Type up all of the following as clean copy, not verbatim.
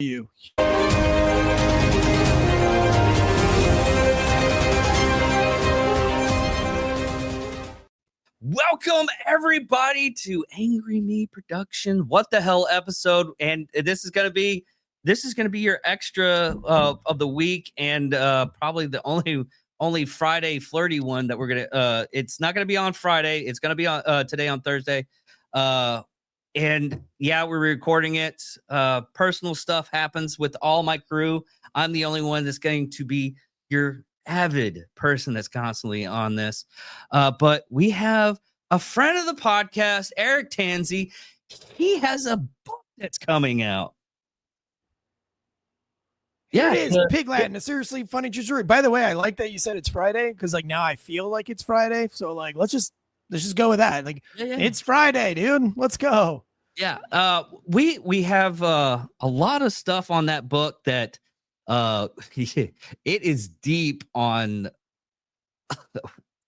you. Welcome everybody to Angry Me Production. What the hell episode? And this is gonna be your extra of the week, and probably the only Friday flirty one that we're gonna. It's not gonna be on Friday. It's gonna be on today on Thursday. And yeah, we're recording it. Personal stuff happens with all my crew. I'm the only one that's going to be your avid person that's constantly on this. But we have a friend of the podcast, Eric Tansey. He has a book that's coming out. Yeah, it is Pig Latin. A seriously funny true story. By the way, I like that you said it's Friday because like now I feel like it's Friday. So like let's just go with that. Like It's Friday, dude. Let's go. Yeah. We have a lot of stuff on that book that it is deep on.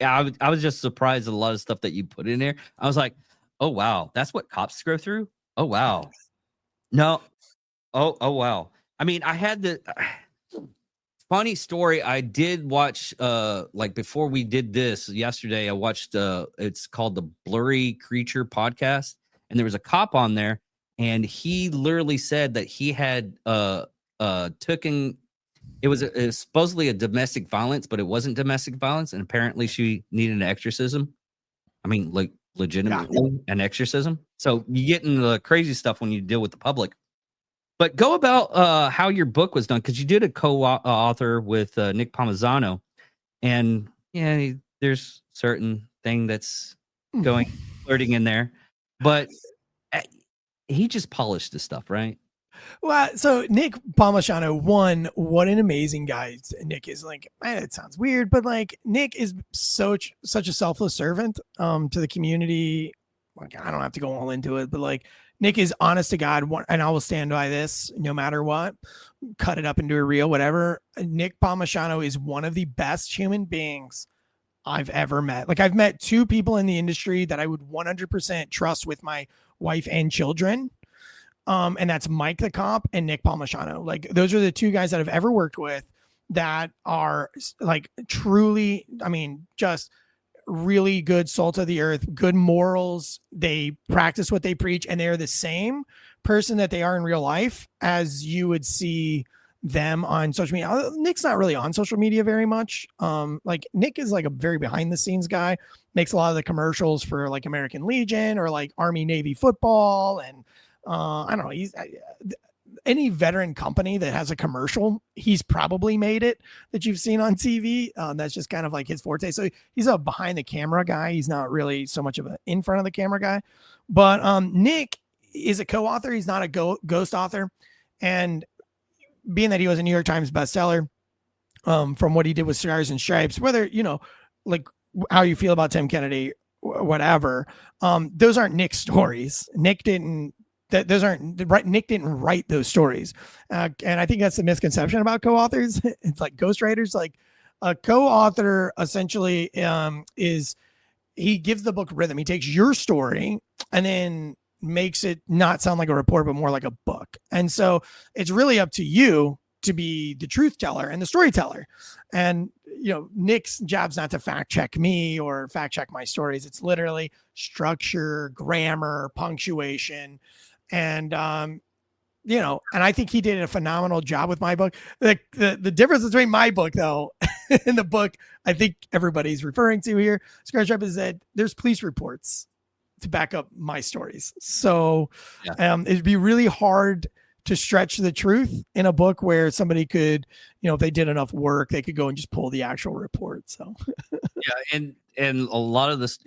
I was just surprised at a lot of stuff that you put in there. I was like, oh wow, that's what cops go through. Oh wow. No. Oh wow. I mean, I had the funny story. I did watch like before we did this yesterday, I watched it's called the Blurry Creature podcast, and there was a cop on there, and he literally said that he had taken it was supposedly a domestic violence, but it wasn't domestic violence, and apparently she needed an exorcism. I mean, like legitimately an exorcism. So you get into the crazy stuff when you deal with the public. But go about how your book was done, because you did a co-author with Nick Palmisano, and yeah, there's certain thing that's going flirting in there, but he just polished the stuff, right? Well, so Nick Palmisano, what an amazing guy Nick is. Like, man, it sounds weird, but like Nick is such a selfless servant to the community. Like, I don't have to go all into it, but like Nick is honest to God, and I will stand by this no matter what. Cut it up into a reel, whatever. Nick Palmisano is one of the best human beings I've ever met. Like, I've met two people in the industry that I would 100% trust with my wife and children. And that's Mike the cop and Nick Palmisano. Like, those are the two guys that I've ever worked with that are like truly, I mean, just really good salt of the earth, good morals. They practice what they preach, and they're the same person that they are in real life as you would see them on social media. Nick's not really on social media very much. Like Nick is like a very behind the scenes guy, makes a lot of the commercials for like American Legion or like Army Navy football. And I don't know, he's any veteran company that has a commercial, he's probably made it that you've seen on TV. That's just kind of like his forte. So he's a behind the camera guy. He's not really so much of an in front of the camera guy, but Nick is a co-author. He's not a ghost author. And being that he was a New York Times bestseller, from what he did with Stars and Stripes, whether, you know, like how you feel about Tim Kennedy, whatever, those aren't Nick's stories. Nick didn't write those stories. And I think that's the misconception about co-authors. It's like ghostwriters. Like a co-author essentially is, he gives the book rhythm. He takes your story and then makes it not sound like a report, but more like a book. And so it's really up to you to be the truth teller and the storyteller. And, you know, Nick's job's not to fact check me or fact check my stories. It's literally structure, grammar, punctuation. And, you know, and I think he did a phenomenal job with my book. The difference between my book, though, and the book I think everybody's referring to here, Scar Stripe, is that there's police reports to back up my stories. So it'd be really hard to stretch the truth in a book where somebody could, you know, if they did enough work, they could go and just pull the actual report. So yeah, and a lot of this,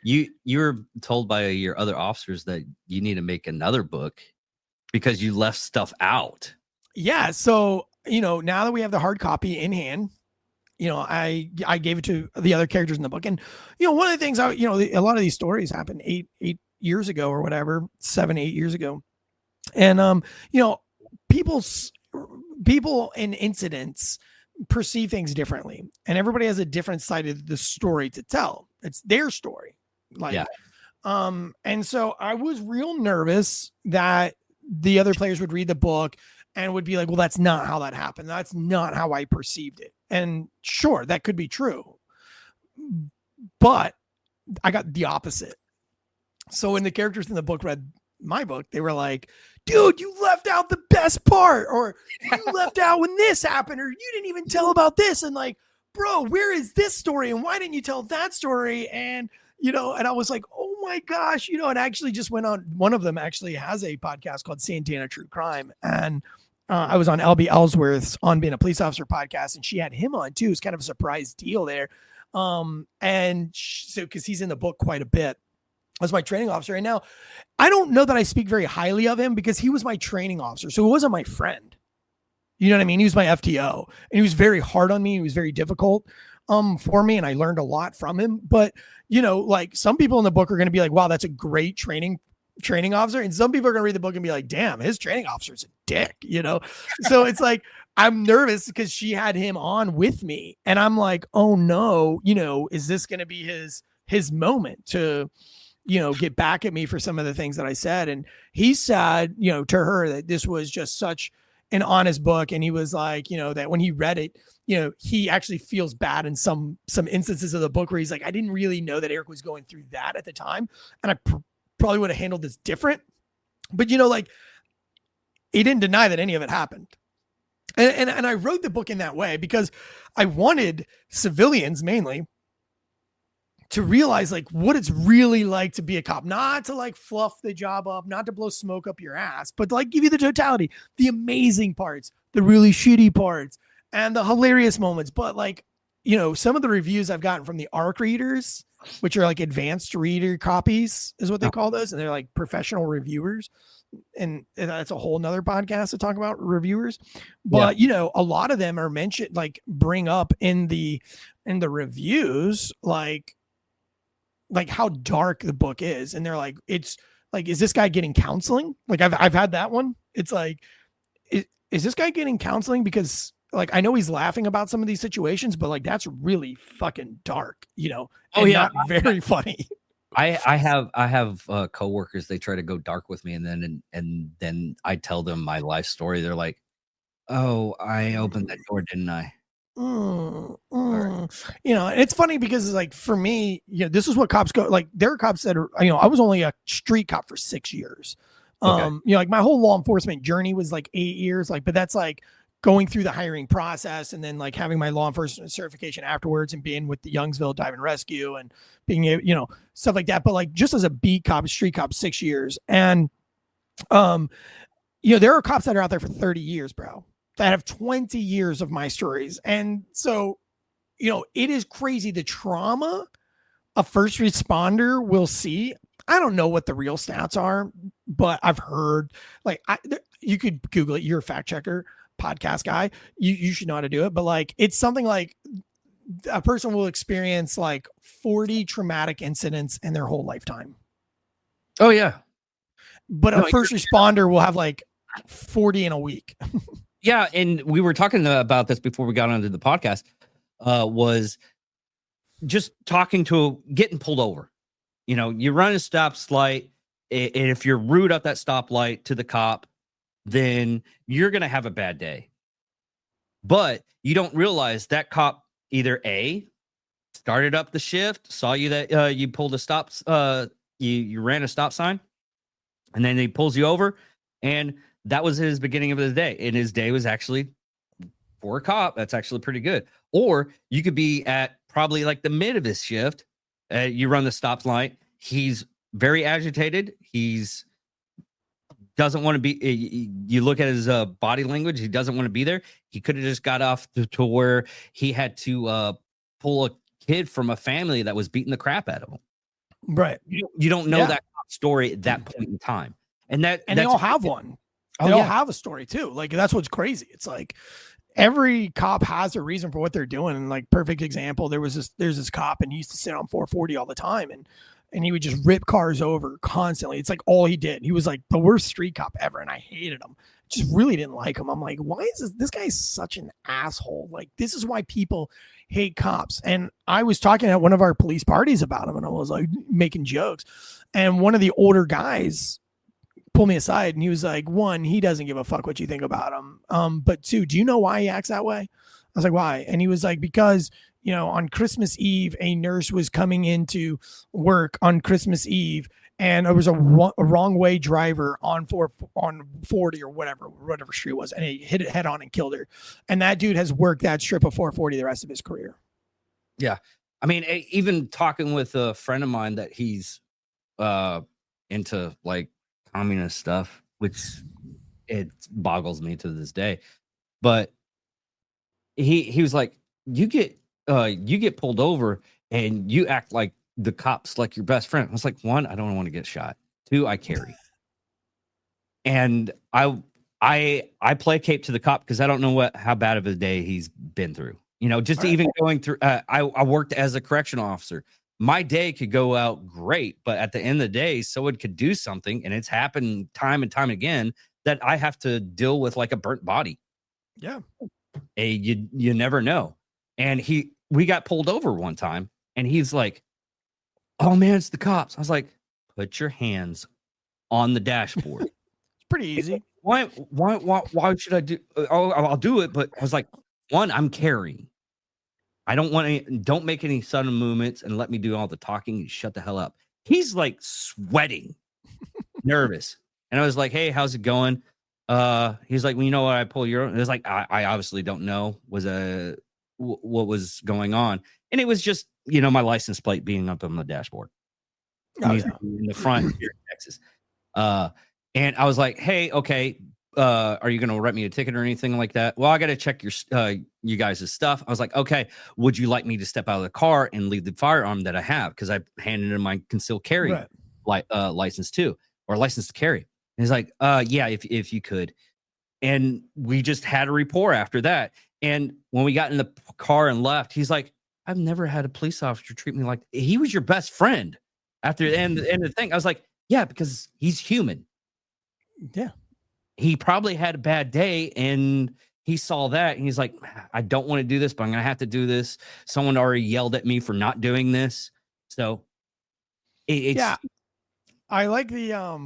you were told by your other officers that you need to make another book because you left stuff out. Yeah. So, you know, now that we have the hard copy in hand, you know, I gave it to the other characters in the book. And, you know, one of the things a lot of these stories happened eight years ago or whatever, 7, 8 years ago. And, you know, people and incidents perceive things differently, and everybody has a different side of the story to tell. It's their story. Like, and so I was real nervous that the other players would read the book and would be like, well, that's not how that happened. That's not how I perceived it. And sure, that could be true. But I got the opposite. So when the characters in the book read my book, they were like, dude, you left out the best part, or you left out when this happened, or you didn't even tell about this. And like, bro, where is this story? And why didn't you tell that story? And, you know, and I was like, oh my gosh, you know, and actually just went on. One of them actually has a podcast called Santana True Crime. And I was on LB Ellsworth's On Being a Police Officer podcast, and she had him on too. It's kind of a surprise deal there. And so, cause he's in the book quite a bit as my training officer. And now I don't know that I speak very highly of him because he was my training officer. So he wasn't my friend. You know what I mean? He was my FTO, and he was very hard on me. He was very difficult for me. And I learned a lot from him. But, you know, like some people in the book are going to be like, wow, that's a great training officer. And some people are going to read the book and be like, damn, his training officer's a dick, you know? So it's like, I'm nervous because she had him on with me, and I'm like, oh no, you know, is this going to be his moment to, you know, get back at me for some of the things that I said? And he said, you know, to her that this was just such an honest book. And he was like, you know, that when he read it, you know, he actually feels bad in some instances of the book where he's like, I didn't really know that Eric was going through that at the time. And I probably would have handled this different. But, you know, like, he didn't deny that any of it happened. And I wrote the book in that way because I wanted civilians mainly to realize like what it's really like to be a cop, not to like fluff the job up, not to blow smoke up your ass, but to like give you the totality, the amazing parts, the really shitty parts, and the hilarious moments. But like, you know, some of the reviews I've gotten from the ARC readers, which are like advanced reader copies is what they call those. And they're like professional reviewers. And that's a whole nother podcast to talk about reviewers. But, you know, a lot of them are mentioned, like bring up in the reviews, like how dark the book is. And they're like, it's like, is this guy getting counseling? Like I've had that one. It's like, is this guy getting counseling? Because like, I know he's laughing about some of these situations, but like, that's really fucking dark, you know? And not very funny. I have coworkers, they try to go dark with me. And then I tell them my life story. They're like, oh, I opened that door, didn't I? You know, it's funny because like for me, you know, this is what cops go, like there are cops that are, you know, I was only a street cop for 6 years. You know, like my whole law enforcement journey was like 8 years, like, but that's like going through the hiring process and then like having my law enforcement certification afterwards and being with the Youngsville Dive and Rescue and being, you know, stuff like that. But like just as a beat cop, street cop, 6 years. And, you know, there are cops that are out there for 30 years, bro, that have 20 years of my stories. And so, you know, it is crazy the trauma a first responder will see. I don't know what the real stats are, but I've heard like you could Google it. You're a fact checker, podcast guy. You should know how to do it. But like, it's something like a person will experience like 40 traumatic incidents in their whole lifetime. Oh yeah. But a first responder will have like 40 in a week. Yeah. And we were talking about this before we got onto the podcast, was just talking to getting pulled over. You know, you run a stoplight, and if you're rude up that stoplight to the cop, then you're going to have a bad day. But you don't realize that cop either A, started up the shift, saw you that you pulled a stop, you ran a stop sign, and then he pulls you over, and that was his beginning of his day. And his day was actually, for a cop, that's actually pretty good. Or you could be at probably like the mid of his shift. You run the stop light. He's very agitated. He's doesn't want to be. You look at his body language. He doesn't want to be there. He could have just got off to where he had to pull a kid from a family that was beating the crap out of him. Right. You don't know that story at that point in time, and they all have one. They all have a story too. Like that's what's crazy. It's like every cop has a reason for what they're doing. And like perfect example, there's this cop, and he used to sit on 440 all the time, and he would just rip cars over constantly. It's like all he did. He was like the worst street cop ever, and I hated him. Just really didn't like him. I'm like, why is this guy is such an asshole? Like this is why people hate cops. And I was talking at one of our police parties about him, and I was like making jokes. And one of the older guys pulled me aside and he was like, one, he doesn't give a fuck what you think about him. But two, do you know why he acts that way? I was like, why? And he was like, because, you know, on Christmas Eve, a nurse was coming into work on Christmas Eve and there was a wrong way driver on 40 or whatever street it was. And he hit it head on and killed her. And that dude has worked that strip of 440 the rest of his career. Yeah. I mean, even talking with a friend of mine that he's into like communist stuff, which it boggles me to this day. But he was like, you get pulled over and you act like the cops like your best friend. I was like, one, I don't want to get shot. Two, I carry. And I placate to the cop because I don't know how bad of a day he's been through. You know, just even going through. I worked as a correctional officer. My day could go out great, but at the end of the day, someone could do something, and it's happened time and time again that I have to deal with like a burnt body. Yeah, you never know. And we got pulled over one time, and he's like, "Oh man, it's the cops." I was like, "Put your hands on the dashboard." It's pretty easy. Why should I do? I'll do it, but I was like, one, I'm carrying. I don't make any sudden movements and let me do all the talking. Shut the hell up. He's like sweating, nervous. And I was like, hey, how's it going? He's like, well, you know what? I pull your own. It was like, I obviously don't know what was going on. And it was just, you know, my license plate being up on the dashboard. Oh, He's in the front here in Texas. And I was like, hey, okay. Are you going to write me a ticket or anything like that? Well, I got to check you guys' stuff. I was like, okay, would you like me to step out of the car and leave the firearm that I have? Because I handed in my concealed carry license too, or license to carry. And he's like, yeah, if you could. And we just had a rapport after that. And when we got in the car and left, he's like, I've never had a police officer treat me like he was your best friend after the end of the thing. I was like, yeah, because he's human. Yeah. He probably had a bad day and he saw that and he's like, I don't want to do this, but I'm going to have to do this. Someone already yelled at me for not doing this. So it's I like the I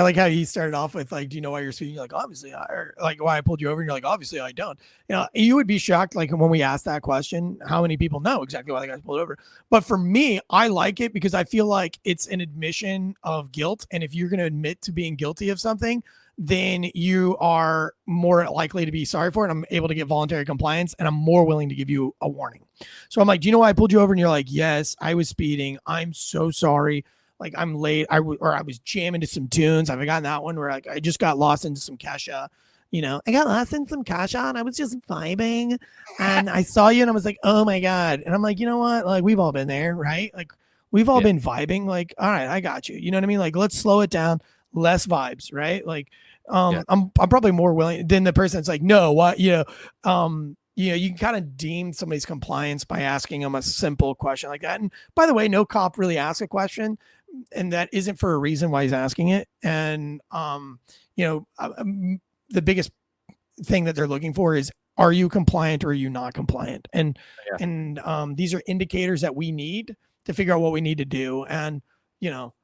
like how he started off with like, do you know why you're speaking? You're like, obviously, or like why I pulled you over, and you're like, obviously, I don't. You know, you would be shocked, like when we asked that question, how many people know exactly why the guy pulled over. But for me, I like it because I feel like it's an admission of guilt, and if you're going to admit to being guilty of something, then you are more likely to be sorry for it. I'm able to get voluntary compliance, and I'm more willing to give you a warning. So I'm like, do you know why I pulled you over? And you're like, yes, I was speeding. I'm so sorry. Like I'm late. I was jamming to some tunes. I've gotten that one where like I just got lost into some Kesha. You know, I got lost in some Kesha and I was just vibing, and I saw you and I was like, oh my god. And I'm like, you know what? Like we've all been there, right? Like we've all been vibing. Like, all right, I got you. You know what I mean? Like let's slow it down. Less vibes, right? Like, I'm probably more willing than the person that's like, no, what, you know, you can kind of deem somebody's compliance by asking them a simple question like that. And by the way, no cop really asks a question, and that isn't for a reason why he's asking it. And, the biggest thing that they're looking for is, are you compliant or are you not compliant? And, these are indicators that we need to figure out what we need to do. And, you know,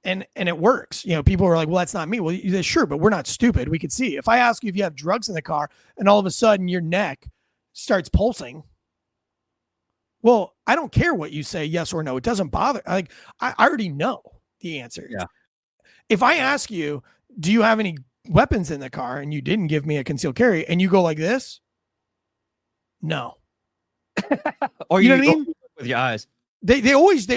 and it works. You know, people are like, well, that's not me. Well, sure, but we're not stupid. We could see. If I ask you if you have drugs in the car and all of a sudden your neck starts pulsing, well, I don't care what you say, yes or no. It doesn't bother. Like I already know the answer. Yeah. If I ask you, do you have any weapons in the car, and you didn't give me a concealed carry, and you go like this, no. Or you know what I mean? With your eyes. They always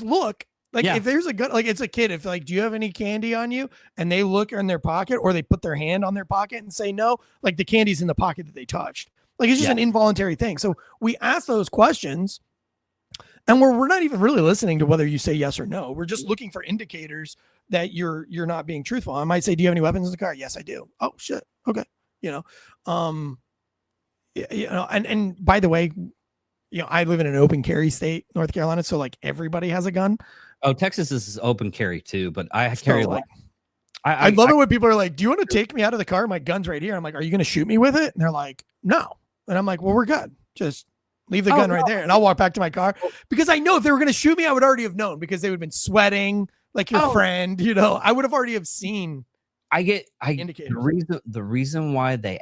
look. Like if there's a gun, like it's a kid, if like, do you have any candy on you? And they look in their pocket, or they put their hand on their pocket and say no, like the candy's in the pocket that they touched. Like it's just an involuntary thing. So we ask those questions, and we're not even really listening to whether you say yes or no. We're just looking for indicators that you're not being truthful. I might say, do you have any weapons in the car? Yes, I do. Oh shit. Okay. And by the way, I live in an open carry state, North Carolina. So like everybody has a gun. Oh, Texas is open carry too, but I carry like. I love it when people are like, do you want to take me out of the car? My gun's right here. I'm like, are you going to shoot me with it? And they're like, no. And I'm like, well, we're good. Just leave the gun right there. And I'll walk back to my car, because I know if they were going to shoot me, I would already have known, because they would have been sweating, like your friend, you know, I would have already have seen indicators. The reason why they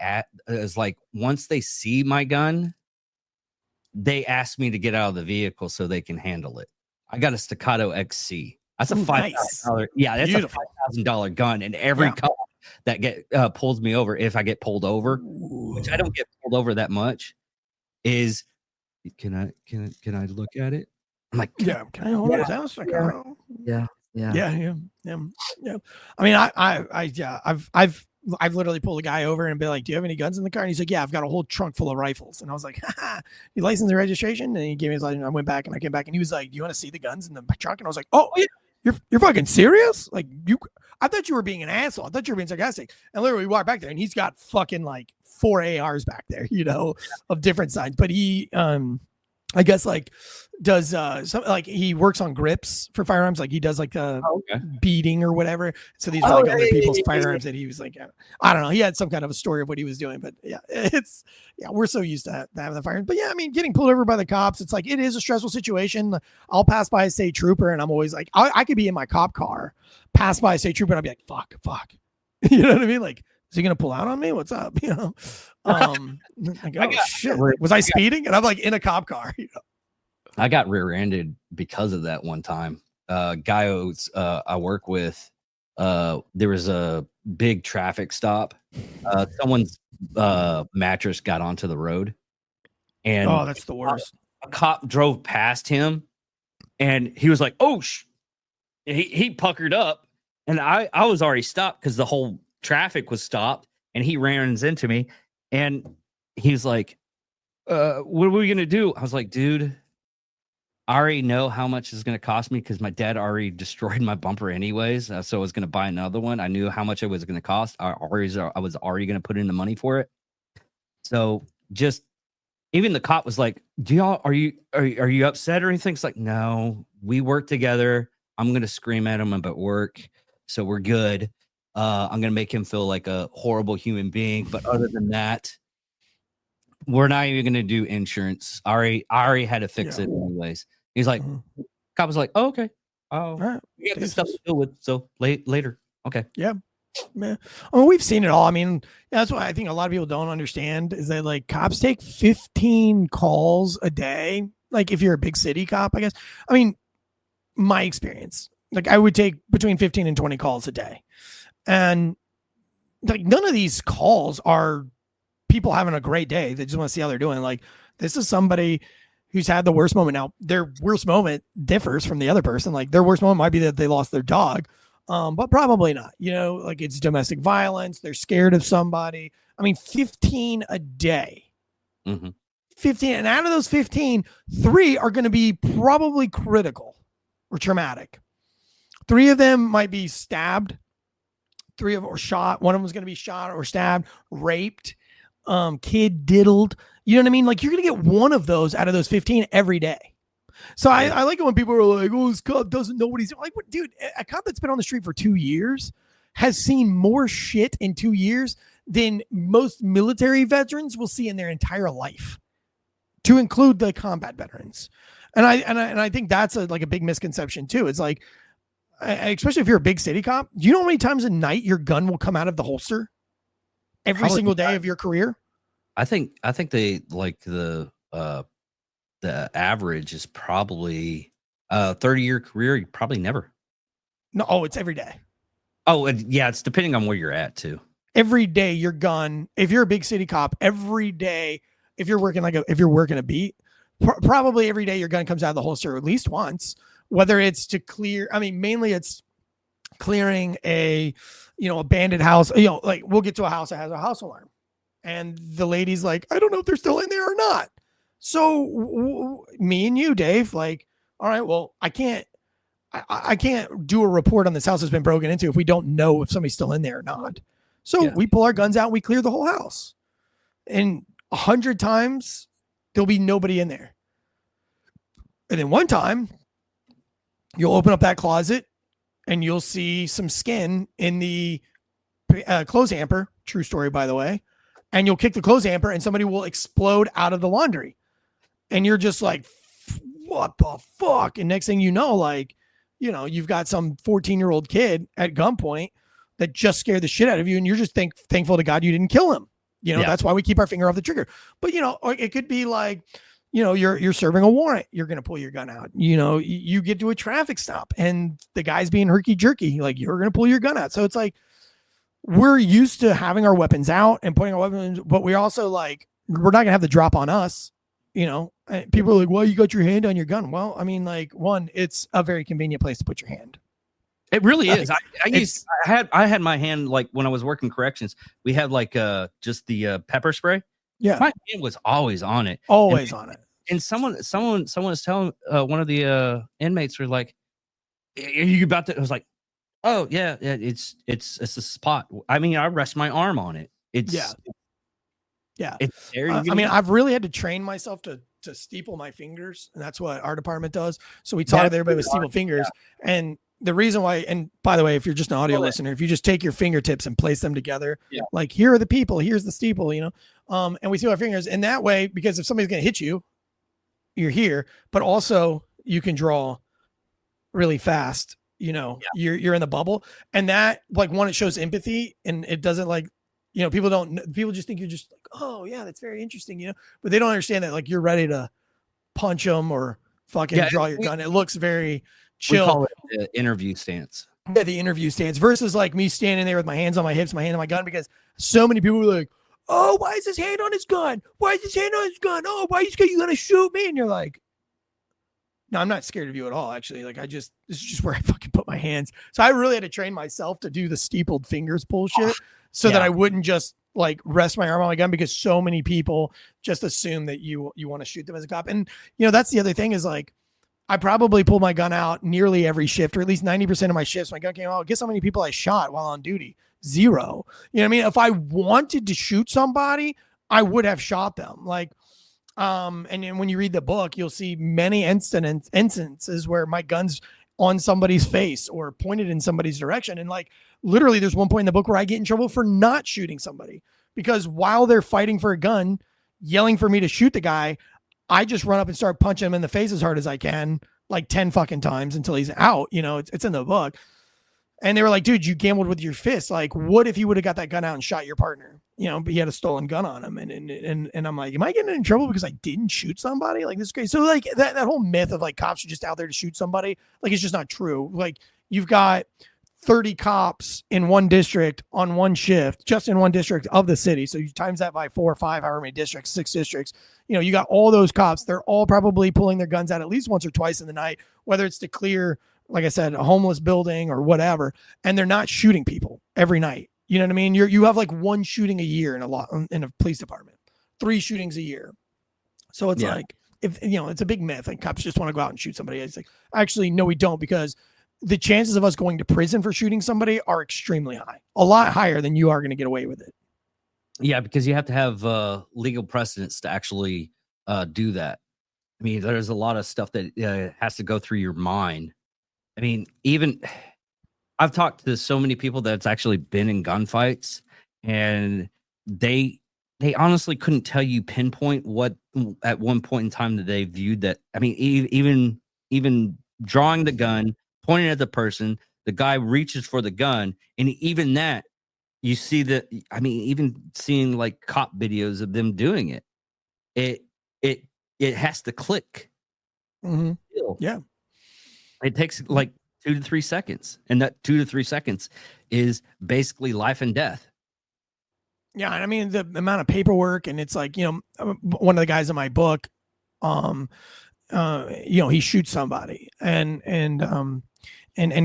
is like once they see my gun, they ask me to get out of the vehicle so they can handle it. I got a Staccato XC. That's a $5,000. Yeah, that's Beautiful. a $5,000 gun, and every cop that pulls me over, if I get pulled over, which I don't get pulled over that much, is can I look at it? I'm like, yeah, can I hold this out? Yeah. I mean, I've literally pulled a guy over and be like, "Do you have any guns in the car?" And he's like, "Yeah, I've got a whole trunk full of rifles." And I was like, "Ha, you license and registration?" And he gave me his license. I went back and I came back and he was like, "Do you want to see the guns in the trunk?" And I was like, "Oh, you're fucking serious? Like I thought you were being an asshole. I thought you were being sarcastic." And literally, we walked back there and he's got fucking like 4 ARs back there, you know, of different signs. But he, I guess like does some like he works on grips for firearms, like he does like beating or whatever. So these were like other people's firearms that he was like, I don't know, he had some kind of a story of what he was doing, but we're so used to having the firearms. But yeah, I mean, getting pulled over by the cops, it's like it is a stressful situation. I'll pass by a state trooper and I'm always like, I could be in my cop car, pass by a state trooper and I'll be like, fuck. You know what I mean? Like, is he gonna pull out on me? What's up? You know? Like, oh shit. Was I speeding? And I'm like in a cop car, you know? I got rear-ended because of that one time. Guy I work with, there was a big traffic stop. Someone's mattress got onto the road, and that's the worst. A cop drove past him, and he was like, "Oh, he puckered up," and I was already stopped because the whole traffic was stopped, and he runs into me, and he's like, "What are we gonna do?" I was like, "Dude, I already know how much it's going to cost me because my dad already destroyed my bumper anyways. So I was going to buy another one. I knew how much it was going to cost. I was already going to put in the money for it. So just even the cop was like, are you upset or anything?" It's like, "No, we work together. I'm going to scream at him about work. So we're good. I'm going to make him feel like a horrible human being. But other than that, we're not even going to do insurance. I already had to fix it anyways." He's like, cop was like, "Oh, okay. Oh, right. We got this stuff to deal with. So later." Okay. Yeah. Man. Oh, we've seen it all. I mean, that's why I think a lot of people don't understand is that like cops take 15 calls a day. Like if you're a big city cop, I guess. I mean, my experience, like I would take between 15 and 20 calls a day. And like none of these calls are people having a great day. They just want to see how they're doing. Like this is somebody who's had the worst moment. Now their worst moment differs from the other person. Like their worst moment might be that they lost their dog, but probably not, you know, like it's domestic violence. They're scared of somebody. I mean, 15 a day, 15. And out of those 15, 3 are going to be probably critical or traumatic. 3 of them might be stabbed. 3 of them or shot. One of them is going to be shot or stabbed, raped, kid diddled. You know what I mean? Like you're going to get one of those out of those 15 every day. So I like it when people are like, "Oh, this cop doesn't know what he's doing." Like, dude, a cop that's been on the street for 2 years has seen more shit in 2 years than most military veterans will see in their entire life, to include the combat veterans. And I think that's a big misconception too. It's like, especially if you're a big city cop, do you know how many times a night your gun will come out of the holster every single day of your career? I think they like the average is probably 30-year career. Probably never. No, it's every day. Oh, yeah, it's depending on where you're at too. Every day your gun, if you're a big city cop, every day, if you're working a beat, probably every day your gun comes out of the holster at least once, whether it's to clear, I mean, mainly it's clearing a abandoned house. You know, like we'll get to a house that has a house alarm and the lady's like, "I don't know if they're still in there or not." So me and you, Dave, like, all right, well, I can't do a report on this house that's been broken into if we don't know if somebody's still in there or not. So we pull our guns out, and we clear the whole house, and 100 times there'll be nobody in there. And then one time you'll open up that closet and you'll see some skin in the clothes hamper. True story, by the way. And you'll kick the clothes hamper and somebody will explode out of the laundry. And you're just like, "What the fuck?" And next thing you know, like you've got some 14-year-old kid at gunpoint that just scared the shit out of you, and you're just thankful to God you didn't kill him. That's why we keep our finger off the trigger. But it could be like, you're serving a warrant, you're gonna pull your gun out. You get to a traffic stop and the guy's being herky jerky, like you're gonna pull your gun out. So it's like we're used to having our weapons out and putting our weapons, but we also like we're not gonna have the drop on us. People are like, well, you got your hand on your gun. Well, I mean, like, one, it's a very convenient place to put your hand. It really is. I had my hand, like when I was working corrections, we had like just the pepper spray. Yeah. My hand was always on it. Always on it. And someone was telling one of the inmates were like, are you about to? I was like, oh yeah, it's a spot. I mean, I rest my arm on it. Yeah. It's there. I mean, I've really had to train myself to steeple my fingers, and that's what our department does. So we taught everybody with steeple fingers. And the reason why, and by the way, if you're just an audio listener, if you just take your fingertips and place them together, like here are the people, here's the steeple, and we see our fingers. And that way, because if somebody's going to hit you, you're here, but also you can draw really fast, you're in the bubble. And that, like, one, it shows empathy, and it doesn't like, people just think you're just like, oh yeah, that's very interesting, but they don't understand that like you're ready to punch them or fucking draw your gun. It looks very chill. We call it the interview stance. Yeah, the interview stance versus like me standing there with my hands on my hips, my hand on my gun, because so many people were like, oh, why is his hand on his gun? Why is his hand on his gun? Oh, why is you gonna shoot me? And you're like, no, I'm not scared of you at all, actually. Like, this is just where I fucking put my hands. So I really had to train myself to do the steepled fingers bullshit so that I wouldn't just like rest my arm on my gun, because so many people just assume that you want to shoot them as a cop. And, that's the other thing is like, I probably pull my gun out nearly every shift, or at least 90% of my shifts. My gun came out. Guess how many people I shot while on duty? 0. You know what I mean? If I wanted to shoot somebody, I would have shot them. Like, and then when you read the book, you'll see many instances where my gun's on somebody's face or pointed in somebody's direction. And like, literally there's one point in the book where I get in trouble for not shooting somebody, because while they're fighting for a gun, yelling for me to shoot the guy, I just run up and start punching him in the face as hard as I can, like 10 fucking times until he's out. It's in the book. And they were like, dude, you gambled with your fists. Like, what if you would have got that gun out and shot your partner? But he had a stolen gun on him. And I'm like, am I getting in trouble because I didn't shoot somebody? Like, this is crazy. So like that whole myth of like cops are just out there to shoot somebody, like, it's just not true. Like, you've got 30 cops in one district on one shift, just in one district of the city. So you times that by 4 or 5, however many districts, 6 districts, you got all those cops. They're all probably pulling their guns out at least once or twice in the night, whether it's to clear, like I said, a homeless building or whatever. And they're not shooting people every night. You know what I mean? You have like one shooting a year in a police department, 3 shootings a year. So it's like, if it's a big myth. Like, cops just want to go out and shoot somebody. It's like, actually, no, we don't, because the chances of us going to prison for shooting somebody are extremely high, a lot higher than you are going to get away with it. Yeah, because you have to have legal precedents to actually do that. I mean, there's a lot of stuff that has to go through your mind. I mean, even I've talked to so many people that's actually been in gunfights, and they honestly couldn't tell you pinpoint what at one point in time that they viewed that. I mean, even drawing the gun, pointing at the person, the guy reaches for the gun, and even that, you see that. I mean, even seeing like cop videos of them doing it, it has to click. Mm-hmm. Yeah, it takes like 2 to 3 seconds, and that 2 to 3 seconds is basically life and death. Yeah, and I mean the amount of paperwork, and it's like, one of the guys in my book, he shoots somebody and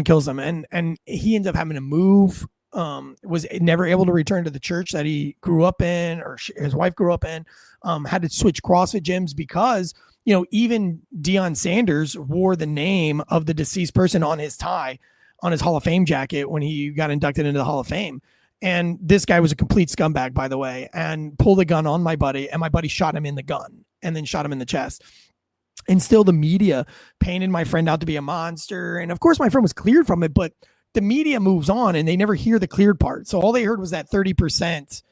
kills them, and he ends up having to move. Was never able to return to the church that he grew up in, or his wife grew up in. Had to switch CrossFit gyms because even Deion Sanders wore the name of the deceased person on his tie, on his Hall of Fame jacket when he got inducted into the Hall of Fame. And this guy was a complete scumbag, by the way, and pulled a gun on my buddy, and my buddy shot him in the gun and then shot him in the chest. And still the media painted my friend out to be a monster. And of course my friend was cleared from it, but the media moves on and they never hear the cleared part. So all they heard was that 30%,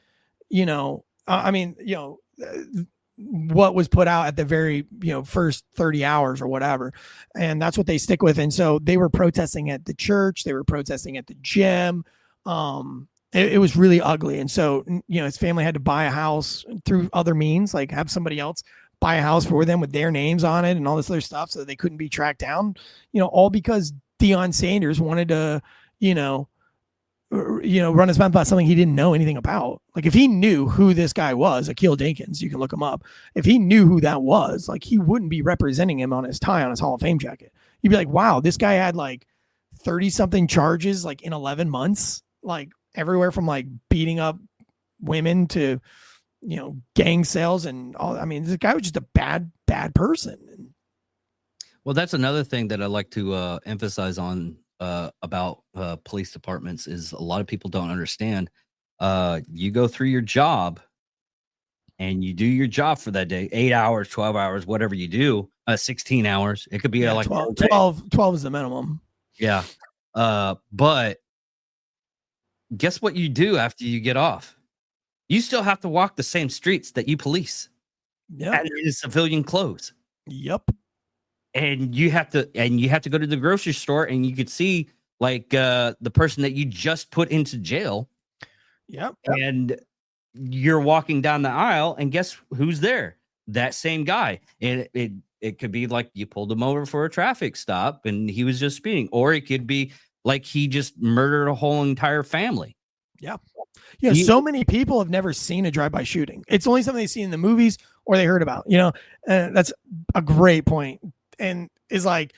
what was put out at the very, first 30 hours or whatever. And that's what they stick with. And so they were protesting at the church, they were protesting at the gym. It was really ugly. And so, his family had to buy a house through other means, like have somebody else buy a house for them with their names on it and all this other stuff so they couldn't be tracked down, all because Deion Sanders wanted to, run his mouth about something he didn't know anything about. Like if he knew who this guy was, Akil Dinkins, you can look him up. If he knew who that was, like he wouldn't be representing him on his tie on his Hall of Fame jacket. You'd be like, wow, this guy had like 30 something charges like in 11 months, like everywhere from like beating up women to, gang sales and all. I mean, this guy was just a bad person. Well, that's another thing that I like to emphasize on about police departments is a lot of people don't understand. You go through your job and you do your job for that day, 8 hours, 12 hours, whatever you do, 16 hours. It could be like 12 is the minimum. Yeah. But guess what you do after you get off? You still have to walk the same streets that you police. Yeah. In civilian clothes. Yep. And you have to go to the grocery store and you could see like the person that you just put into jail. Yep. And you're walking down the aisle and guess who's there? That same guy. And it could be like you pulled him over for a traffic stop and he was just speeding, or it could be like he just murdered a whole entire family. Yeah. Yeah. So many people have never seen a drive-by shooting. It's only something they see in the movies or they heard about, that's a great point. And is like,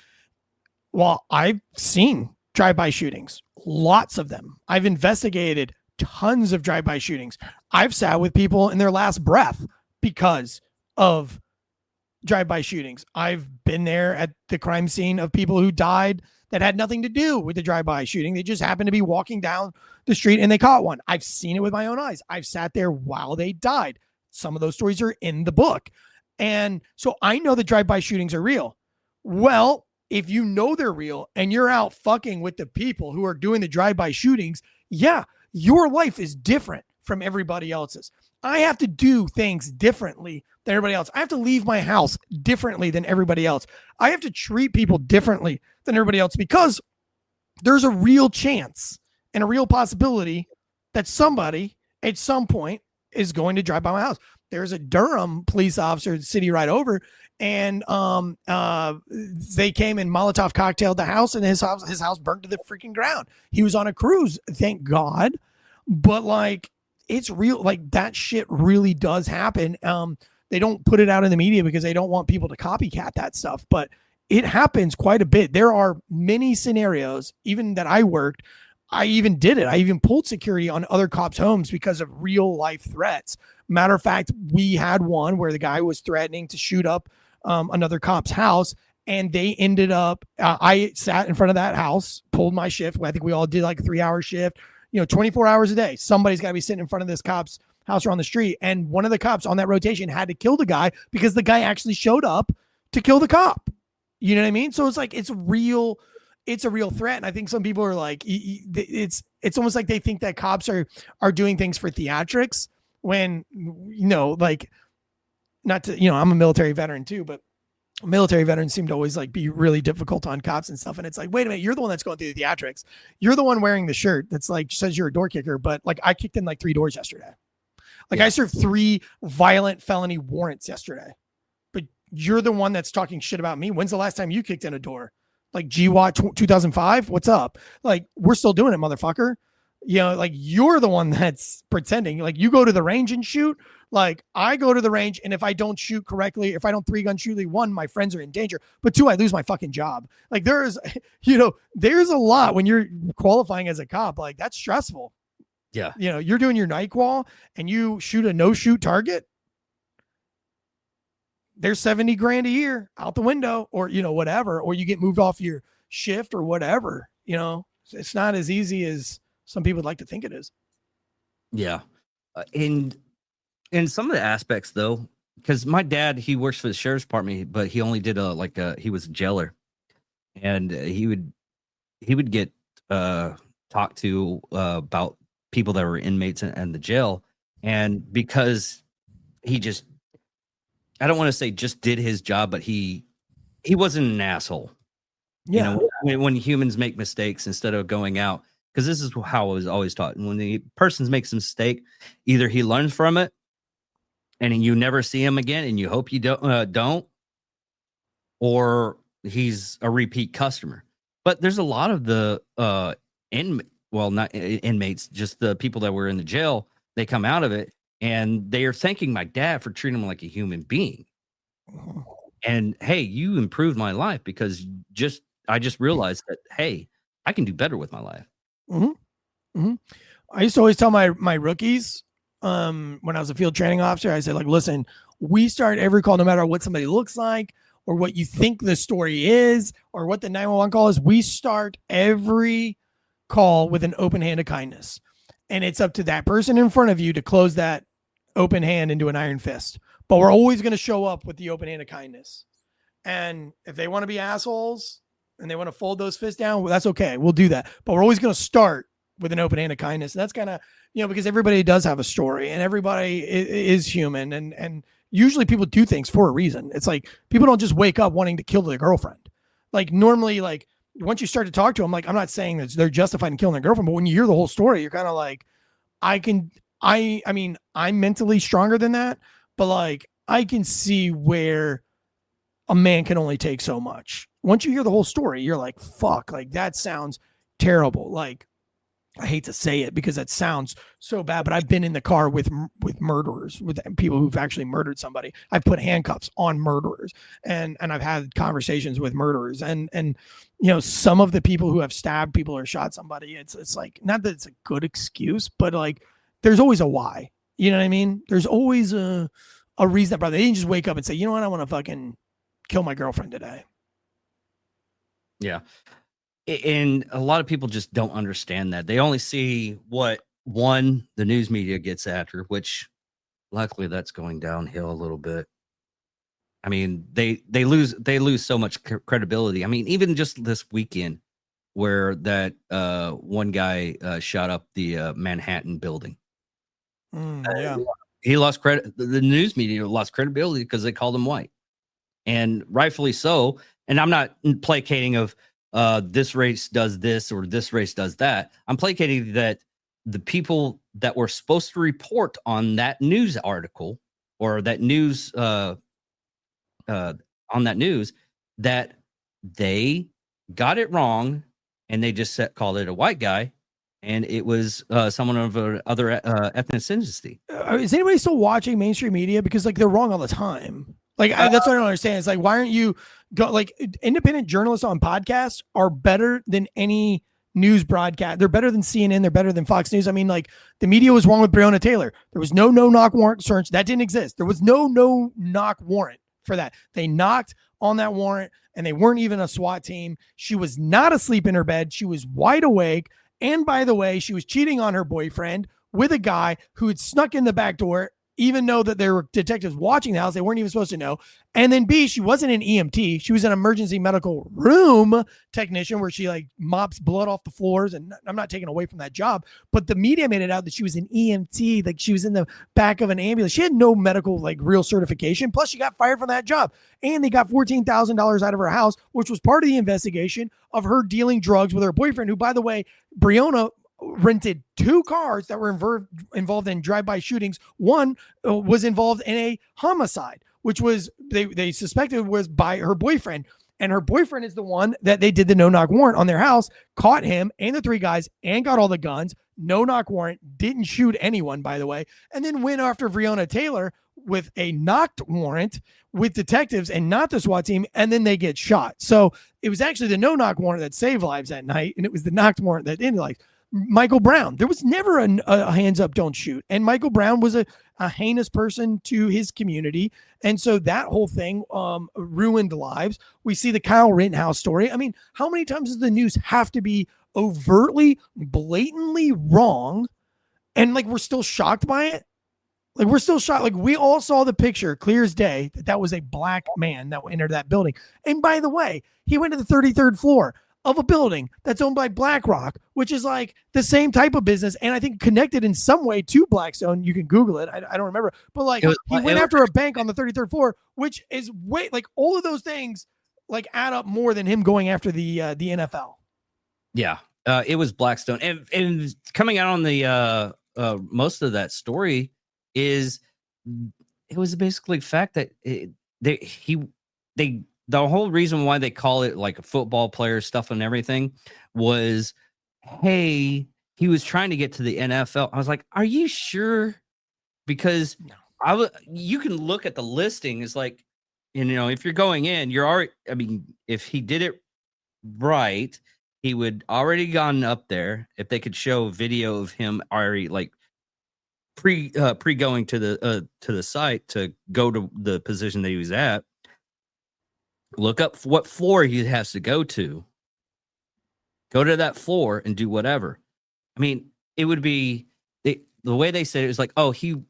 well, I've seen drive-by shootings, lots of them. I've investigated tons of drive-by shootings. I've sat with people in their last breath because of drive-by shootings. I've been there at the crime scene of people who died that had nothing to do with the drive-by shooting. They just happened to be walking down the street and they caught one. I've seen it with my own eyes. I've sat there while they died. Some of those stories are in the book. And so I know that drive-by shootings are real. Well, if you know they're real and you're out fucking with the people who are doing the drive-by shootings, yeah, your life is different from everybody else's. I have to do things differently than everybody else. I have to leave my house differently than everybody else. I have to treat people differently than everybody else because there's a real chance and a real possibility that somebody at some point is going to drive by my house. There's a Durham police officer, the city right over, and they came and Molotov cocktailed the house, and his house burnt to the freaking ground. He was on a cruise, thank God. But like, it's real. Like that shit really does happen. They don't put it out in the media because they don't want people to copycat that stuff, but it happens quite a bit. There are many scenarios, even that I worked. I even did it. I even pulled security on other cops' homes because of real life threats. Matter of fact, we had one where the guy was threatening to shoot up another cop's house, and they ended up, I sat in front of that house, pulled my shift. I think we all did like a 3-hour shift, 24 hours a day. Somebody's got to be sitting in front of this cop's house or on the street. And one of the cops on that rotation had to kill the guy because the guy actually showed up to kill the cop. You know what I mean? So it's like, it's a real threat. And I think some people are like, it's almost like they think that cops are doing things for theatrics when, like, not to, I'm a military veteran too, but military veterans seem to always like be really difficult on cops and stuff. And it's like, wait a minute, you're the one that's going through the theatrics. You're the one wearing the shirt that's like, says you're a door kicker. But like, I kicked in like 3 doors yesterday. Like I served 3 violent felony warrants yesterday, but you're the one that's talking shit about me. When's the last time you kicked in a door? Like GWAT 2005? What's up? Like, we're still doing it, motherfucker. Like you're the one that's pretending. Like you go to the range and shoot. Like I go to the range, and if I don't shoot correctly, if I don't 3-gun shoot, 1, my friends are in danger, but 2, I lose my fucking job. Like there's a lot when you're qualifying as a cop. Like that's stressful. Yeah. You're doing your night qual and you shoot a no-shoot target. There's $70,000 a year out the window, or, whatever, or you get moved off your shift or whatever. It's not as easy as some people would like to think it is. Yeah. And in some of the aspects though, because my dad, he works for the sheriff's department, but he only did he was a jailer, and he would get talked to about people that were inmates in the jail. And because he just I don't want to say just did his job, but he wasn't an asshole. You Yeah. know, when humans make mistakes, instead of going out, because this is how I was always taught. When the person makes a mistake, either he learns from it and you never see him again, and you hope you don't, or he's a repeat customer. But there's a lot of the not inmates, just the people that were in the jail. They come out of it and they are thanking my dad for treating them like a human being. And hey, you improved my life, because I just realized that, hey, I can do better with my life. Mm-hmm. Mm-hmm. I used to always tell my rookies, when I was a field training officer, I said, like, listen, we start every call, no matter what somebody looks like or what you think the story is or what the 911 call is. We start every call with an open hand of kindness. And it's up to that person in front of you to close that open hand into an iron fist. But we're always going to show up with the open hand of kindness. And if they want to be assholes and they want to fold those fists down, well, that's okay. We'll do that. But we're always going to start with an open hand of kindness. And that's kind of, because everybody does have a story and everybody is human. And usually people do things for a reason. It's like people don't just wake up wanting to kill their girlfriend. Like normally, like once you start to talk to them, like I'm not saying that they're justified in killing their girlfriend, but when you hear the whole story, you're kind of like, I mean, I'm mentally stronger than that, but like I can see where a man can only take so much. Once you hear the whole story, you're like, fuck, like that sounds terrible. Like, I hate to say it because that sounds so bad, but I've been in the car with murderers, with people who've actually murdered somebody. I've put handcuffs on murderers, and I've had conversations with murderers, and some of the people who have stabbed people or shot somebody, it's like, not that it's a good excuse, but like there's always a why. You know what I mean? There's always a reason. Brother, they didn't just wake up and say, you know what, I want to fucking kill my girlfriend today. Yeah. And a lot of people just don't understand that. They only see what the news media gets after, which luckily that's going downhill a little bit. I mean, they lose so much credibility. I mean, even just this weekend where that one guy shot up the Manhattan building. Yeah. He lost credit. The news media lost credibility because they called him white. And rightfully so. And I'm not placating of this race does this or this race does that. I'm placating that the people that were supposed to report on that news article or that news on that news, that they got it wrong and they just called it a white guy, and it was someone of other ethnicity. Is anybody still watching mainstream media? Because like they're wrong all the time. Like that's what I don't understand. It's like, why aren't you independent journalists on podcasts are better than any news broadcast. They're better than CNN. They're better than Fox News. I mean, like the media was wrong with Breonna Taylor. There was no knock warrant search. That didn't exist. There was no knock warrant for that. They knocked on that warrant and they weren't even a SWAT team. She was not asleep in her bed. She was wide awake. And by the way, she was cheating on her boyfriend with a guy who had snuck in the back door, even though that there were detectives watching the house. They weren't even supposed to know. And then B, she wasn't an EMT. She was an emergency medical room technician where she like mops blood off the floors. And I'm not taking away from that job, but the media made it out that she was an EMT. Like she was in the back of an ambulance. She had no medical, like real certification. Plus she got fired from that job. And they got $14,000 out of her house, which was part of the investigation of her dealing drugs with her boyfriend, who, by the way, Breonna rented 2 cars that were involved in drive-by shootings. One was involved in a homicide, which was they suspected was by her boyfriend. And her boyfriend is the one that they did the no-knock warrant on their house, caught him and the 3 guys and got all the guns. No-knock warrant, didn't shoot anyone, by the way, and then went after Breonna Taylor with a knocked warrant with detectives and not the SWAT team, and then they get shot. So it was actually the no-knock warrant that saved lives that night, and it was the knocked warrant that ended lives. Michael Brown, there was never a hands up, don't shoot. And Michael Brown was a heinous person to his community. And so that whole thing ruined lives. We see the Kyle Rittenhouse story. I mean, how many times does the news have to be overtly, blatantly wrong? And like, we're still shocked by it. Like, we're still shocked. Like, we all saw the picture clear as day that was a black man that entered that building. And by the way, he went to the 33rd floor. of a building that's owned by BlackRock, which is like the same type of business, and I think connected in some way to Blackstone. You can Google it. I don't remember, but like he went after a bank on the 33rd floor, which is way like all of those things like add up more than him going after the NFL. Yeah, it was Blackstone, and coming out on the most of that story is it was basically fact that the whole reason why they call it like a football player stuff and everything was, hey, he was trying to get to the NFL. I was like, are you sure? Because you can look at the listing. It's like, if you're going in, you're already. I mean, if he did it right, he would already gone up there. If they could show video of him already like pre going to the site to go to the position that he was at. Look up what floor he has to go to. Go to that floor and do whatever. I mean, it would be the way they said it was like, oh, he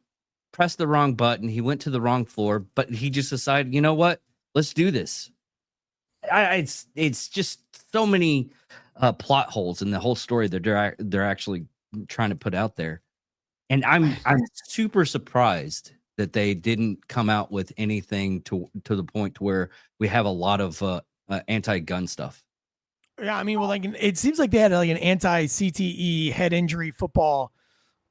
pressed the wrong button. He went to the wrong floor, but he just decided, you know what? Let's do this. It's just so many plot holes in the whole story that they're actually trying to put out there, and I'm super surprised that they didn't come out with anything to the point to where we have a lot of anti-gun stuff. Yeah, I mean, well, like it seems like they had like an anti-CTE head injury football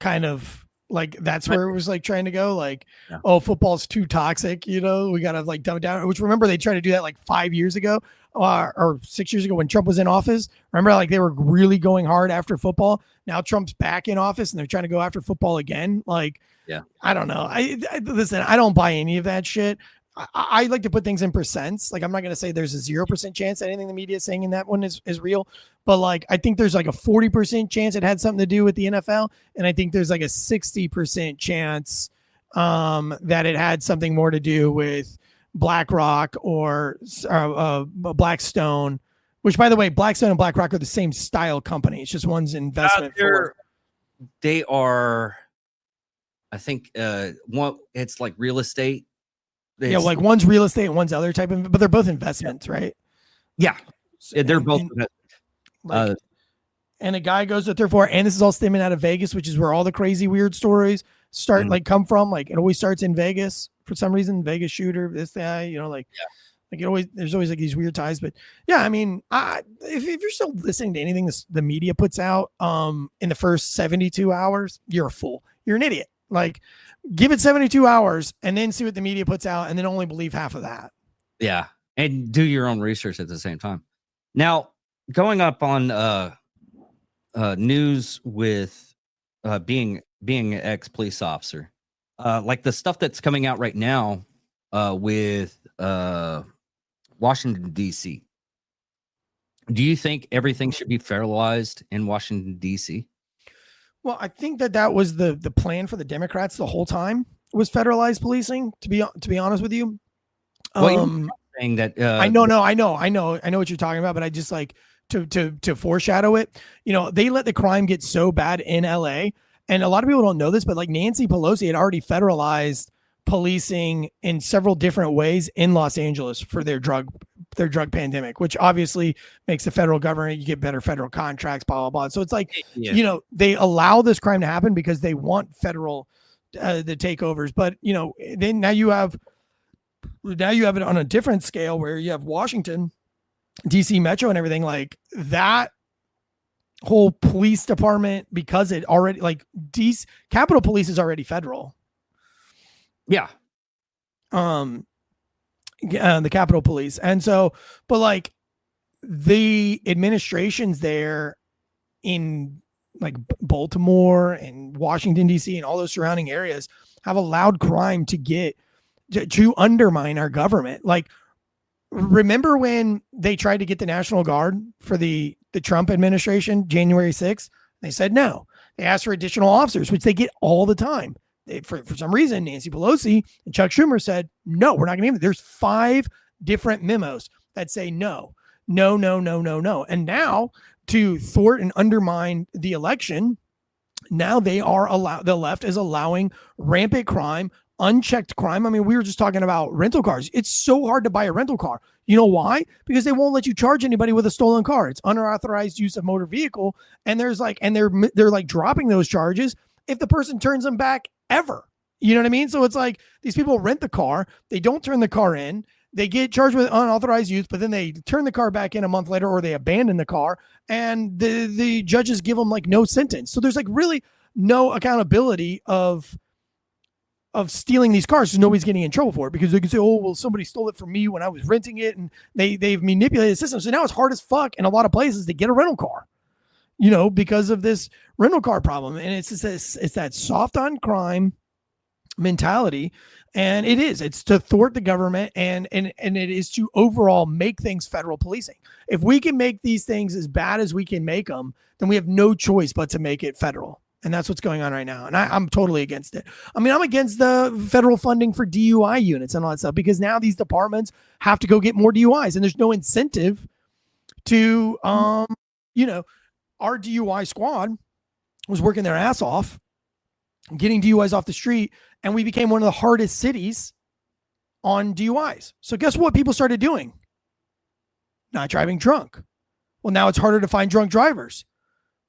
kind of like that's where it was like trying to go. Like, oh, football's too toxic. We got to like dumb it down. Which remember they tried to do that like 5 years ago or 6 years ago when Trump was in office. Remember, like they were really going hard after football. Now Trump's back in office and they're trying to go after football again. Like, yeah, I don't know. I listen, I don't buy any of that shit. I like to put things in percents. Like I'm not going to say there's a 0% chance that anything the media is saying in that one is real, but like I think there's like a 40% chance it had something to do with the NFL, and I think there's like a 60% chance that it had something more to do with BlackRock or Blackstone. Which, by the way, Blackstone and BlackRock are the same style company. It's just one's investment. They are. I think one. It's like real estate. Like one's real estate and one's other type of, but they're both investments, right? Yeah, they're both. And a guy goes to third floor, and this is all stemming out of Vegas, which is where all the crazy weird stories start, like come from. Like it always starts in Vegas for some reason. Vegas shooter, this guy, like it always. There's always like these weird ties, but yeah, I mean, if you're still listening to anything the media puts out, in the first 72 hours, you're a fool. You're an idiot. Like, give it 72 hours and then see what the media puts out and then only believe half of that. Yeah. And do your own research at the same time. Now, going up on news with being an ex-police officer, like the stuff that's coming out right now with Washington, D.C. Do you think everything should be federalized in Washington, D.C.? Well, I think that was the plan for the Democrats the whole time was federalized policing. To be honest with you, saying that I know what you're talking about, but I just like to foreshadow it. They let the crime get so bad in L.A. and a lot of people don't know this, but like Nancy Pelosi had already federalized policing in several different ways in Los Angeles for their drug pandemic, which obviously makes the federal government, you get better federal contracts, blah, blah, blah. So it's like, they allow this crime to happen because they want federal, the takeovers. But, then now you have it on a different scale where you have Washington, DC Metro and everything like that whole police department, because it already like Capitol Police is already federal. Yeah. The Capitol Police. And so, but like the administrations there in like Baltimore and Washington, D.C. and all those surrounding areas have allowed crime to undermine our government. Like, remember when they tried to get the National Guard for the Trump administration, January 6th? They said no. They asked for additional officers, which they get all the time. For some reason, Nancy Pelosi and Chuck Schumer said, no, we're not going to give it. There's 5 different memos that say no. And now to thwart and undermine the election, now the left is allowing rampant crime, unchecked crime. I mean, we were just talking about rental cars. It's so hard to buy a rental car. You know why? Because they won't let you charge anybody with a stolen car. It's unauthorized use of motor vehicle, and they're like dropping those charges if the person turns them back ever. You know what I mean? So it's like these people rent the car, they don't turn the car in, they get charged with unauthorized use, but then they turn the car back in a month later, or they abandon the car, and the judges give them like no sentence. So there's like really no accountability of stealing these cars, so nobody's getting in trouble for it, because they can say, oh, well, somebody stole it from me when I was renting it, and they've manipulated the system. So now it's hard as fuck in a lot of places to get a rental car, you know, because of this rental car problem. And it's that soft on crime mentality, and it's to thwart the government, and it is to overall make things federal policing. If we can make these things as bad as we can make them, then we have no choice but to make it federal. And that's what's going on right now. And I'm totally against it. I mean, I'm against the federal funding for DUI units and all that stuff, because now these departments have to go get more DUIs, and there's no incentive to, you know, our DUI squad was working their ass off, getting DUIs off the street, and we became one of the hardest cities on DUIs. So guess what people started doing? Not driving drunk. Well, now it's harder to find drunk drivers.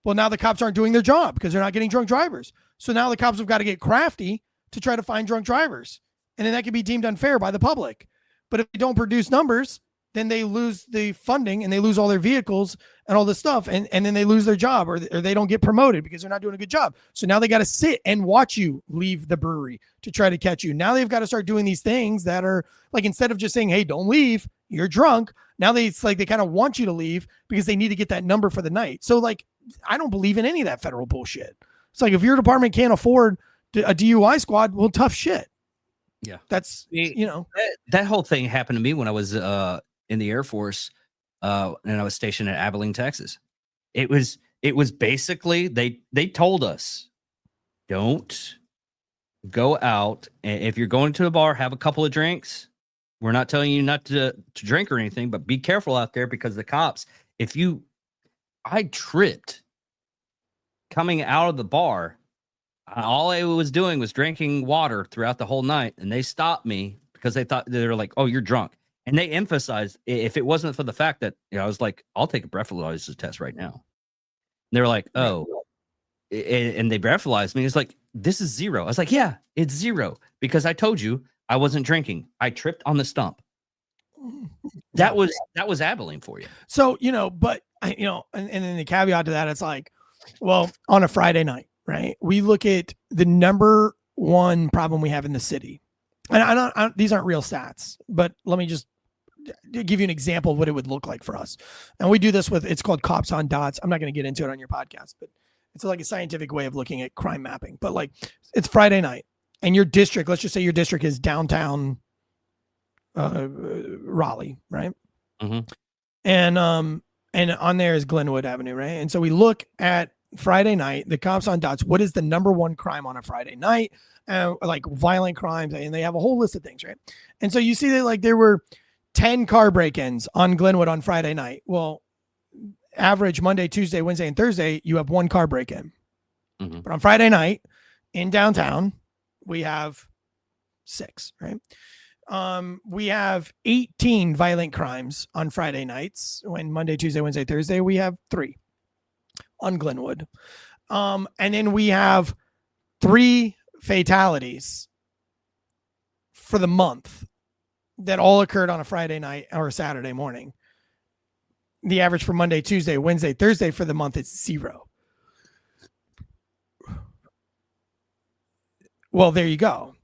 Well, now the cops aren't doing their job because they're not getting drunk drivers. So now the cops have got to get crafty to try to find drunk drivers. And then that could be deemed unfair by the public. But if they don't produce numbers, then they lose the funding, and they lose all their vehicles and all this stuff. And then they lose their job, or they don't get promoted because they're not doing a good job. So now they got to sit and watch you leave the brewery to try to catch you. Now they've got to start doing these things that are like, instead of just saying, hey, don't leave, you're drunk. Now it's like they kind of want you to leave because they need to get that number for the night. So like, I don't believe in any of that federal bullshit. It's like, if your department can't afford a DUI squad, well, tough shit. Yeah. That's, you know, that whole thing happened to me when I was in the Air Force, and I was stationed at Abilene, Texas. It was basically, they told us, don't go out. And if you're going to a bar, have a couple of drinks. We're not telling you not to drink or anything, but be careful out there, because the cops, I tripped coming out of the bar. All I was doing was drinking water throughout the whole night, and they stopped me because they were like, oh, you're drunk. And they emphasized, if it wasn't for the fact that, you know, I was like, I'll take a breathalyzer test right now. And they were like, oh, and they breathalyzed me. It's like, this is 0. I was like, yeah, it's 0, because I told you I wasn't drinking. I tripped on the stump. That was Abilene for you. So, you know, but you know, and then the caveat to that, it's like, well, on a Friday night, right? We look at the number one problem we have in the city. And these aren't real stats, but let me just give you an example of what it would look like for us. And we do this it's called Cops on Dots. I'm not going to get into it on your podcast, but it's like a scientific way of looking at crime mapping. But like, it's Friday night, and your district, let's just say your district is downtown Raleigh, right? Mm-hmm. And on there is Glenwood Avenue, right? And so we look at Friday night, the Cops on Dots. What is the number one crime on a Friday night? Like violent crimes, and they have a whole list of things, right? And so you see that like there were 10 car break-ins on Glenwood on Friday night. Well, average Monday, Tuesday, Wednesday, and Thursday, you have 1 car break-in. Mm-hmm. But on Friday night in downtown, we have 6, right? We have 18 violent crimes on Friday nights. When Monday, Tuesday, Wednesday, Thursday, we have 3 on Glenwood. And then we have 3 fatalities for the month that all occurred on a Friday night or a Saturday morning. The average for Monday, Tuesday, Wednesday, Thursday for the month is 0. Well, there you go.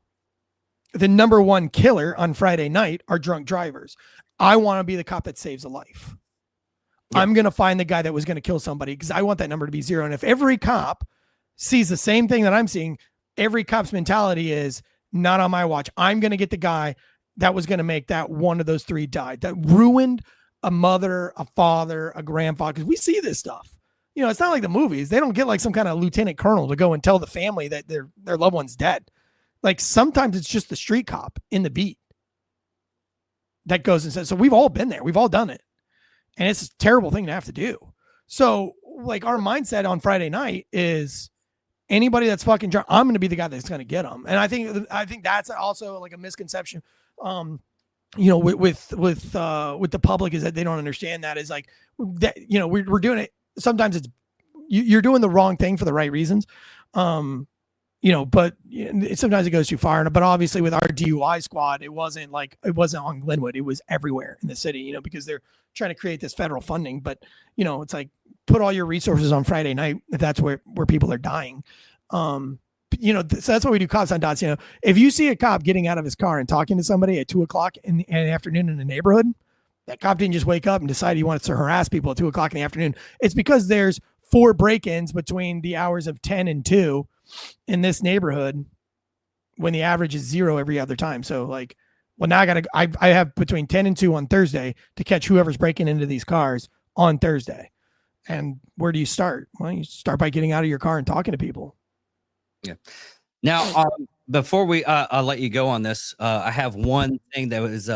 The number one killer on Friday night are drunk drivers. I want to be the cop that saves a life. Yeah. I'm going to find the guy that was going to kill somebody, because I want that number to be 0. And if every cop sees the same thing that I'm seeing, every cop's mentality is, not on my watch. I'm going to get the guy that was going to make that one of those 3 die, that ruined a mother, a father, a grandfather. Because we see this stuff. You know, it's not like the movies. They don't get like some kind of lieutenant colonel to go and tell the family that their loved one's dead. Like sometimes it's just the street cop in the beat that goes and says, so we've all been there. We've all done it. And it's a terrible thing to have to do. So like our mindset on Friday night is, anybody that's fucking drunk, I'm going to be the guy that's going to get them. And I think that's also like a misconception. With the public is that they don't understand that is like that, we're doing it. Sometimes you're doing the wrong thing for the right reasons. But sometimes it goes too far. But obviously with our DUI squad, it wasn't on Glenwood. It was everywhere in the city, because they're trying to create this federal funding. But, it's like put all your resources on Friday night if that's where people are dying. So that's what we do cops on dots. If you see a cop getting out of his car and talking to somebody at 2:00 in the afternoon in the neighborhood, that cop didn't just wake up and decide he wanted to harass people at 2:00 in the afternoon. It's because there's 4 break-ins between the hours of 10 and 2 in this neighborhood when the average is 0 every other time. So now I have between 10 and 2 on Thursday to catch whoever's breaking into these cars on Thursday. And where do you start? Well, you start by getting out of your car and talking to people. Yeah. Now, before I'll let you go on this, I have one thing that was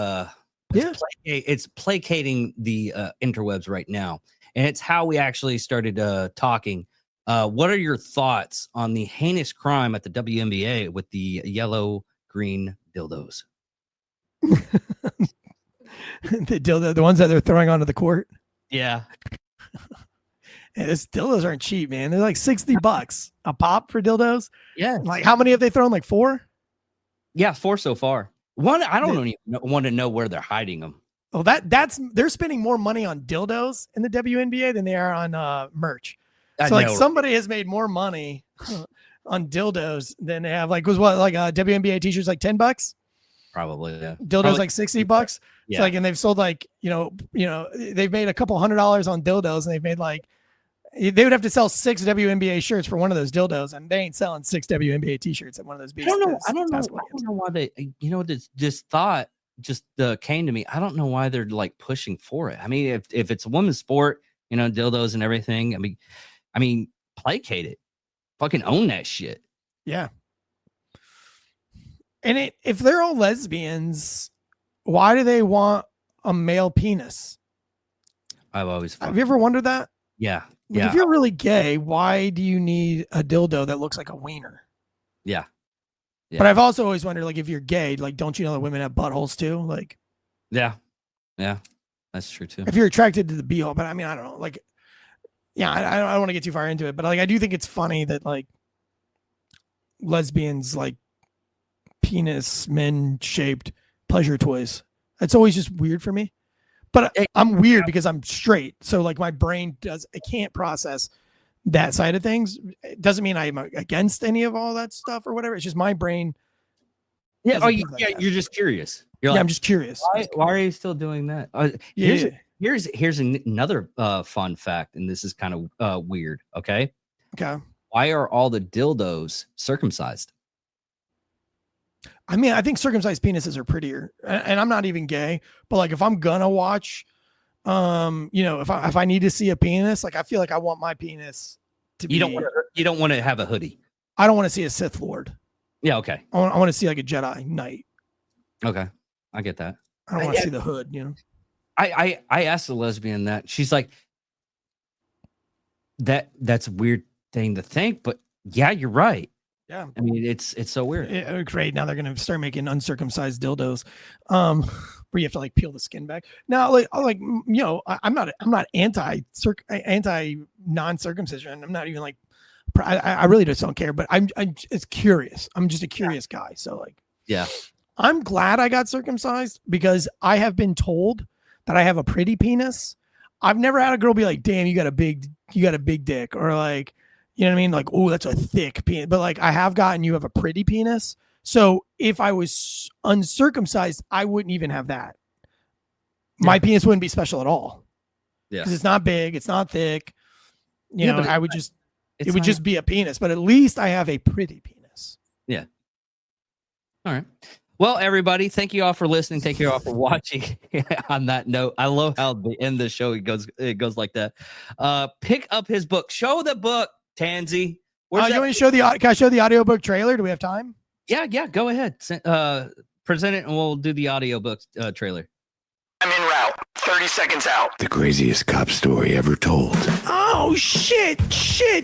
it's placating the interwebs right now, and it's how we actually started talking. What are your thoughts on the heinous crime at the WNBA with the yellow-green dildos? The ones that they're throwing onto the court. Yeah. And those dildos aren't cheap, man. They're like $60 a pop for dildos. Yeah. Like how many have they thrown? Like 4? Yeah, 4 so far. One, I don't even want to know where they're hiding them. Oh, they're spending more money on dildos in the WNBA than they are on merch. So somebody has made more money on dildos than they have. WNBA t-shirts like $10? Probably, yeah. Dildos Probably. like $60. Yeah. So and they've sold they've made a couple $100 on dildos, and they've made they would have to sell 6 WNBA shirts for one of those dildos, and they ain't selling 6 WNBA t-shirts at one of those beasts. I don't know why they, this thought just came to me. I don't know why they're pushing for it. I mean, if it's a women's sport, dildos and everything, I mean, placate it. Fucking own that shit. Yeah. And if they're all lesbians, why do they want a male penis? Have you ever wondered that? Yeah. If you're really gay, why do you need a dildo that looks like a wiener? Yeah. But I've also always wondered, if you're gay, don't you know that women have buttholes too? Yeah, that's true too. If you're attracted to the beehole, but I mean, I don't know. I don't want to get too far into it, but I do think it's funny that lesbians penis men shaped pleasure toys. It's always just weird for me. But I'm weird because I'm straight. So my brain it can't process that side of things. It doesn't mean I'm against any of all that stuff or whatever. It's just my brain. Yeah. You're just curious. I'm just curious. Why are you still doing that? Here's another fun fact. And this is kind of weird. Okay. Why are all the dildos circumcised? I mean, I think circumcised penises are prettier, and I'm not even gay, but if I'm gonna watch, if I need to see a penis, I feel like I want my penis to be. You don't want to have a hoodie. I don't want to see a Sith Lord. Yeah. Okay. I want to see a Jedi Knight. Okay. I get that. I don't want to see the hood, I asked a lesbian that. She's like, that's a weird thing to think, but yeah, you're right. Yeah, I mean it's so weird. Great. Now they're gonna start making uncircumcised dildos, where you have to peel the skin back. Now, I'm not anti non-circumcision. I'm not even I really just don't care. But I'm it's curious. I'm just a curious guy. So yeah, I'm glad I got circumcised because I have been told that I have a pretty penis. I've never had a girl be like, "Damn, you got a big dick," or you know what I mean? Oh, that's a thick penis. But I have gotten, you have a pretty penis. So if I was uncircumcised, I wouldn't even have that. My penis wouldn't be special at all. Yeah. Because it's not big. It's not thick. I would just, it would just be a penis. But at least I have a pretty penis. Yeah. All right. Well, everybody, thank you all for listening. Thank you all for watching. On that note, I love how the end of the show it goes like that. Pick up his book. Show the book. Tansey, you want me to show can I show the audiobook trailer? Do we have time? Yeah, go ahead. Present it and we'll do the audiobook trailer. I'm en route. 30 seconds out. The craziest cop story ever told. Oh, shit.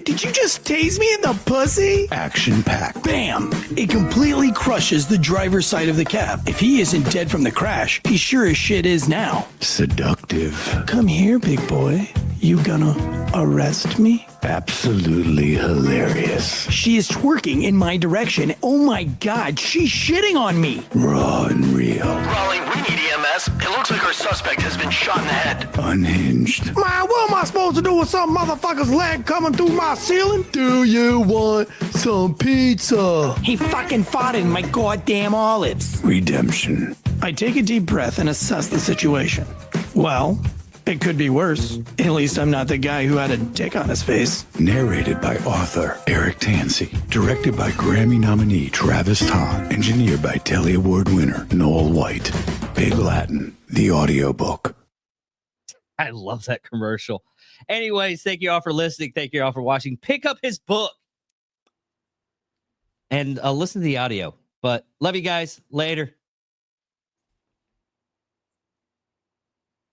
Did you just tase me in the pussy? Action-packed. Bam! It completely crushes the driver's side of the cab. If he isn't dead from the crash, he sure as shit is now. Seductive. Come here, big boy. You gonna arrest me? Absolutely hilarious. She is twerking in my direction. Oh my god, she's shitting on me. Raw and real. Raleigh, we need EMS. It looks like our suspect has been shot in the head. Unhinged. Man, what am I supposed to do with some motherfucker's leg coming through my ceiling? Do you want some pizza? He fucking fought in my goddamn olives. Redemption. I take a deep breath and assess the situation. Well, it could be worse. At least I'm not the guy who had a dick on his face. Narrated by author Eric Tansey. Directed by Grammy nominee Travis Hahn. Engineered by Telly Award winner Noel White. Big Latin, the audiobook. I love that commercial. Anyways, thank you all for listening. Thank you all for watching. Pick up his book and listen to the audio. But love you guys. Later.